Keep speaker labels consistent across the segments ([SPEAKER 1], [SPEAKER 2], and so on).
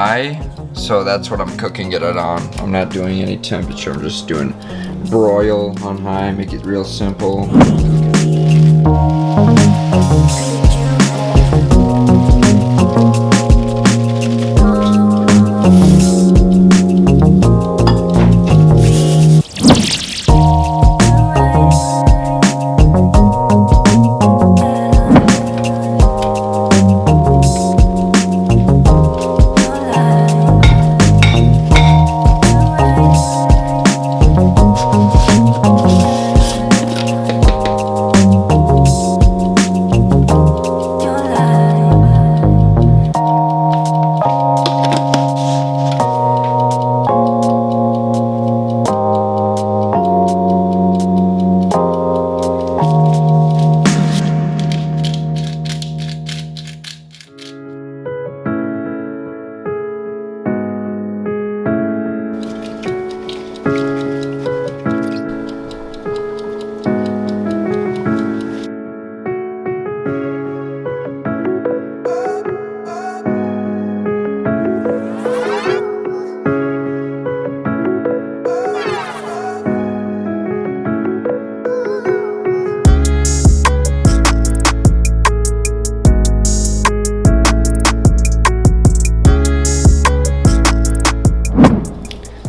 [SPEAKER 1] high, so that's what I'm cooking it on. I'm not doing any temperature, I'm just doing broil on high, make it real simple.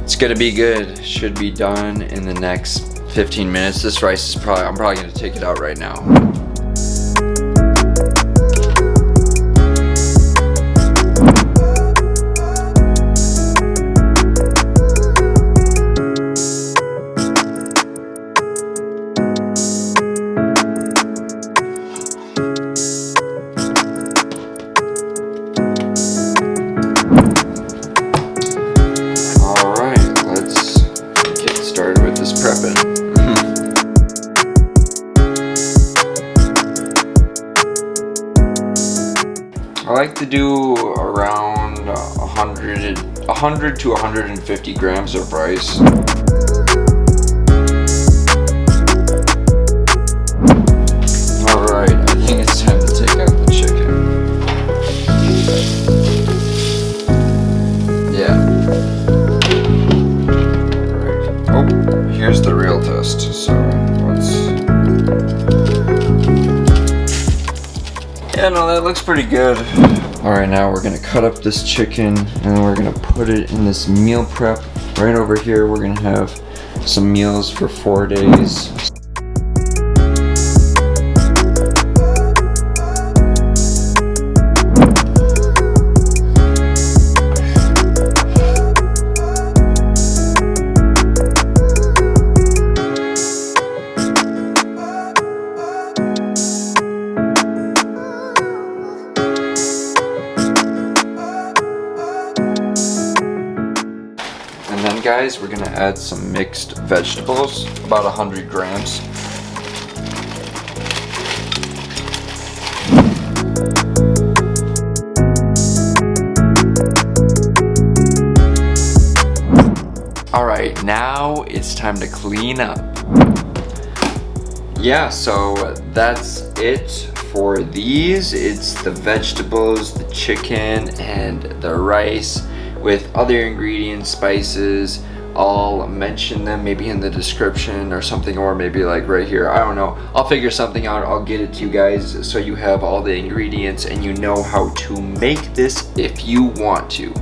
[SPEAKER 1] It's gonna be good. Should be done in the next 15 minutes. This rice is I'm probably gonna take it out right now. I like to do around 100 to 150 grams of rice. Alright, I think it's time to take out the chicken. Yeah. Alright. Oh, here's the real test. So yeah, no, that looks pretty good. Alright, now we're gonna cut up this chicken and we're gonna put it in this meal prep. Right over here, we're gonna have some meals for 4 days. And then guys, we're gonna add some mixed vegetables, about 100 grams. All right, now it's time to clean up. Yeah, so that's it for these. It's the vegetables, the chicken, and the rice, with other ingredients, spices. I'll mention them maybe in the description or something, or maybe like right here, I don't know. I'll figure something out, I'll get it to you guys so you have all the ingredients and you know how to make this if you want to.